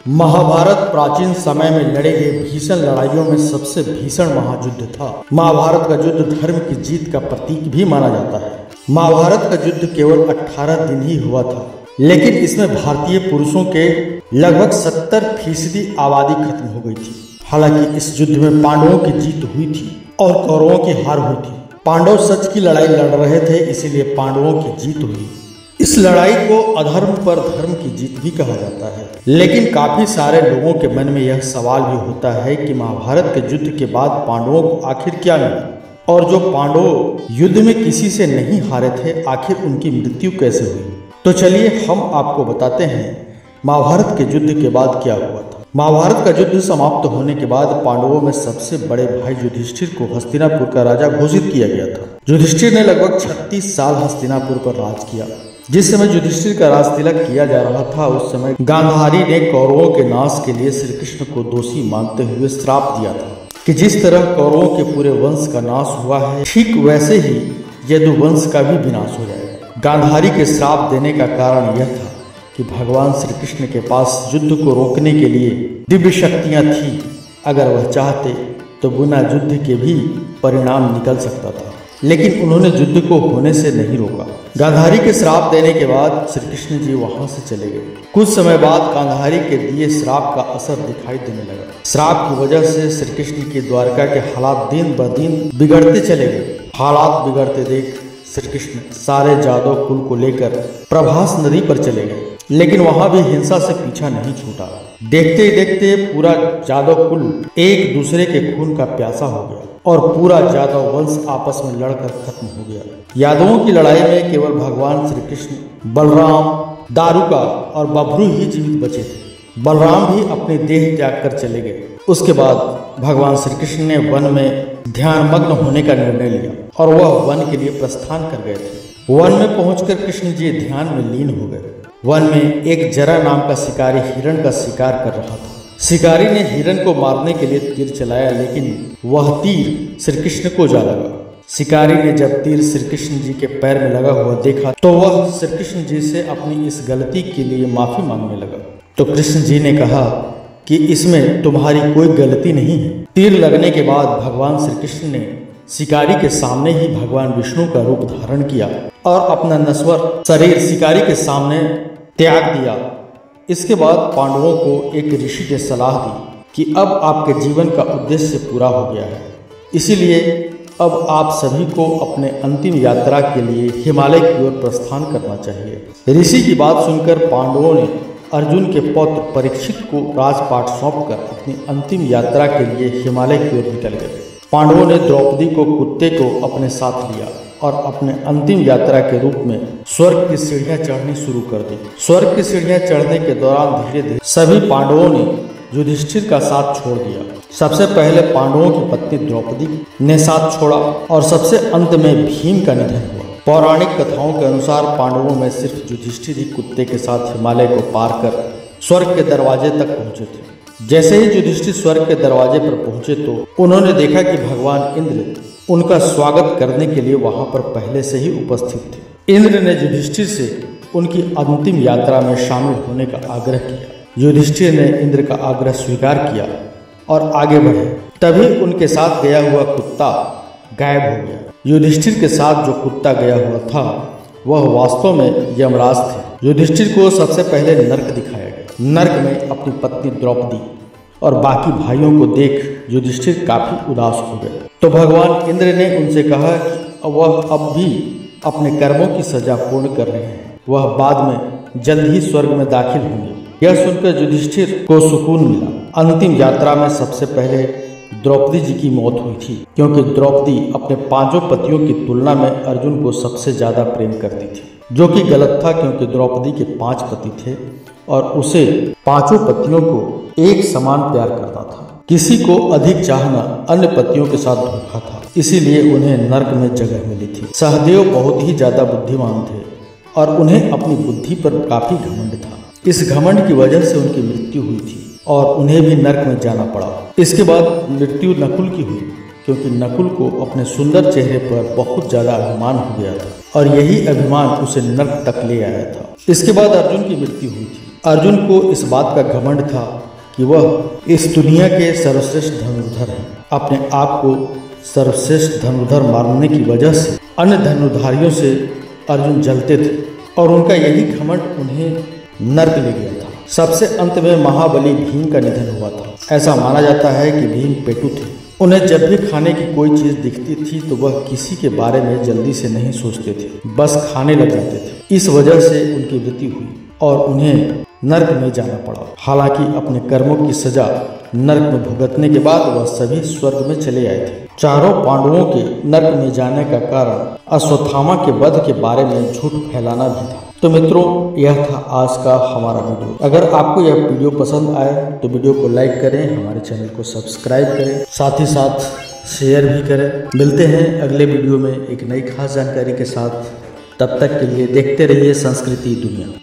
महाभारत प्राचीन समय में लड़े गए भीषण लड़ाइयों में सबसे भीषण महायुद्ध था। महाभारत का युद्ध धर्म की जीत का प्रतीक भी माना जाता है। महाभारत का युद्ध केवल 18 दिन ही हुआ था, लेकिन इसमें भारतीय पुरुषों के लगभग 70% आबादी खत्म हो गई थी। हालांकि इस युद्ध में पांडवों की जीत हुई थी और कौरवों की हार हुई थी। पांडव सच की लड़ाई लड़ रहे थे, इसीलिए पांडवों की जीत हुई। इस लड़ाई को अधर्म पर धर्म की जीत भी कहा जाता है। लेकिन काफी सारे लोगों के मन में यह सवाल भी होता है कि महाभारत के युद्ध के बाद पांडवों को आखिर क्या मिला, और जो पांडव युद्ध में किसी से नहीं हारे थे, आखिर उनकी मृत्यु कैसे हुई। तो चलिए हम आपको बताते हैं महाभारत के युद्ध के बाद क्या हुआ था। महाभारत का युद्ध समाप्त होने के बाद पांडवों में सबसे बड़े भाई युधिष्ठिर को हस्तिनापुर का राजा घोषित किया गया था। युधिष्ठिर ने लगभग 36 साल हस्तिनापुर पर राज किया। जिस समय युधिष्ठिर का राज तिलक किया जा रहा था, उस समय गांधारी ने कौरवों के नाश के लिए श्री कृष्ण को दोषी मानते हुए श्राप दिया था कि जिस तरह कौरवों के पूरे वंश का नाश हुआ है, ठीक वैसे ही यदुवंश का भी विनाश हो जाएगा। गांधारी के श्राप देने का कारण यह था कि भगवान श्री कृष्ण के पास युद्ध को रोकने के लिए दिव्य शक्तियां थी। अगर वह चाहते तो बिना युद्ध के भी परिणाम निकल सकता था, लेकिन उन्होंने युद्ध को होने से नहीं रोका। गांधारी के श्राप देने के बाद श्री कृष्ण जी वहां से चले गए। कुछ समय बाद गांधारी के दिए श्राप का असर दिखाई देने लगा। श्राप की वजह से श्री कृष्ण की द्वारका के हालात दिन ब दिन बिगड़ते चले गए। हालात बिगड़ते देख श्री कृष्ण सारे जादव कुल को लेकर प्रभास नदी पर चले गए, लेकिन वहां भी हिंसा से पीछा नहीं छूटा। देखते ही देखते पूरा जादव कुल एक दूसरे के खून का प्यासा हो गया और पूरा यादव वंश आपस में लड़कर खत्म हो गया। यादवों की लड़ाई में केवल भगवान श्री कृष्ण, बलराम, दारुका और बभ्रू ही जीवित बचे थे। बलराम भी अपनी देह त्याग कर चले गए। उसके बाद भगवान श्री कृष्ण ने वन में ध्यान मग्न होने का निर्णय लिया और वह वन के लिए प्रस्थान कर गए थे। वन में पहुंचकर कृष्ण जी ध्यान में लीन हो गए। वन में एक जरा नाम का शिकारी हिरण का शिकार कर रहा था। शिकारी ने हिरण को मारने के लिए तीर चलाया, लेकिन वह तीर श्री कृष्ण को जा लगा। शिकारी ने जब तीर श्री कृष्ण जी के पैर में लगा हुआ देखा तो वह श्री कृष्ण जी से अपनी इस गलती के लिए माफी मांगने लगा। तो कृष्ण जी ने कहा कि इसमें तुम्हारी कोई गलती नहीं है। तीर लगने के बाद भगवान श्री कृष्ण ने शिकारी के सामने ही भगवान विष्णु का रूप धारण किया और अपना नश्वर शरीर शिकारी के सामने त्याग दिया। इसके बाद पांडवों को एक ऋषि ने सलाह दी कि अब आपके जीवन का उद्देश्य पूरा हो गया है, इसीलिए अब आप सभी को अपने अंतिम यात्रा के लिए हिमालय की ओर प्रस्थान करना चाहिए। ऋषि की बात सुनकर पांडवों ने अर्जुन के पौत्र परीक्षित को राजपाट सौंपकर अपनी अंतिम यात्रा के लिए हिमालय की ओर निकल गए। पांडवों ने द्रौपदी को कुत्ते को अपने साथ लिया और अपने अंतिम यात्रा के रूप में स्वर्ग की सीढ़ियां चढ़नी शुरू कर दी। स्वर्ग की सीढ़ियां चढ़ने के दौरान धीरे धीरे सभी पांडवों ने युधिष्ठिर का साथ छोड़ दिया। सबसे पहले पांडवों की पत्नी द्रौपदी ने साथ छोड़ा और सबसे अंत में भीम का निधन हुआ। पौराणिक कथाओं के अनुसार पांडवों में सिर्फ युधिष्ठिर ही कुत्ते के साथ हिमालय को पार कर स्वर्ग के दरवाजे तक पहुंचे थे। जैसे ही युधिष्ठिर स्वर्ग के दरवाजे पर पहुंचे तो उन्होंने देखा कि भगवान इंद्र उनका स्वागत करने के लिए वहां पर पहले से ही उपस्थित थे। इंद्र ने युधिष्ठिर से उनकी अंतिम यात्रा में शामिल होने का आग्रह किया। युधिष्ठिर ने इंद्र का आग्रह स्वीकार किया और आगे बढ़े। तभी उनके साथ गया हुआ कुत्ता गायब हो गया। युधिष्ठिर के साथ जो कुत्ता गया हुआ था वह वास्तव में यमराज थे। युधिष्ठिर को सबसे पहले नर्क दिखाया गया। नर्क में अपनी पत्नी द्रौपदी और बाकी भाइयों को देख युधिष्ठिर काफी उदास हो गए। तो भगवान इंद्र ने उनसे कहा कि वह अब भी अपने कर्मों की सजा पूर्ण कर रहे हैं, वह बाद में जल्द ही स्वर्ग में दाखिल होंगे। यह सुनकर युधिष्ठिर को सुकून मिला। अंतिम यात्रा में सबसे पहले द्रौपदी जी की मौत हुई थी, क्योंकि द्रौपदी अपने 5 पतियों की तुलना में अर्जुन को सबसे ज्यादा प्रेम करती थी, जो कि गलत था, क्योंकि द्रौपदी के 5 पति थे और उसे 5 पतियों को एक समान प्यार करता था। किसी को अधिक चाहना अन्य पतियों के साथ धोखा था, इसीलिए उन्हें नर्क में जगह मिली थी। सहदेव बहुत ही ज्यादा बुद्धिमान थे और उन्हें अपनी बुद्धि पर काफी घमंड था। इस घमंड की वजह से उनकी मृत्यु हुई थी और उन्हें भी नर्क में जाना पड़ा। इसके बाद मृत्यु नकुल की हुई, क्योंकि नकुल को अपने सुंदर चेहरे पर बहुत ज्यादा अभिमान हो गया था और यही अभिमान उसे नर्क तक ले आया था। इसके बाद अर्जुन की मृत्यु हुई थी। अर्जुन को इस बात का घमंड था कि वह इस दुनिया के सर्वश्रेष्ठ धनुर्धर हैं। अपने आप को सर्वश्रेष्ठ धनुर्धर मानने की वजह से अन्य धनुर्धारियों से अर्जुन जलते थे और उनका यही घमंड उन्हें नर्क ले गया था। सबसे अंत में महाबली भीम का निधन हुआ था। ऐसा माना जाता है कि भीम पेटू थे। उन्हें जब भी खाने की कोई चीज दिखती थी तो वह किसी के बारे में जल्दी से नहीं सोचते थे, बस खाने लग जाते थे। इस वजह से उनकी मृत्यु हुई और उन्हें नर्क में जाना पड़ा। हालांकि अपने कर्मों की सजा नर्क में भुगतने के बाद वह सभी स्वर्ग में चले आए थे। चारों पांडवों के नर्क में जाने का कारण अश्वत्थामा के वध के बारे में झूठ फैलाना भी था। तो मित्रों, यह था आज का हमारा वीडियो। अगर आपको यह वीडियो पसंद आए तो वीडियो को लाइक करें, हमारे चैनल को सब्सक्राइब करें, साथ ही साथ शेयर भी करें। मिलते हैं अगले वीडियो में एक नई खास जानकारी के साथ। तब तक के लिए देखते रहिए संस्कृति दुनिया।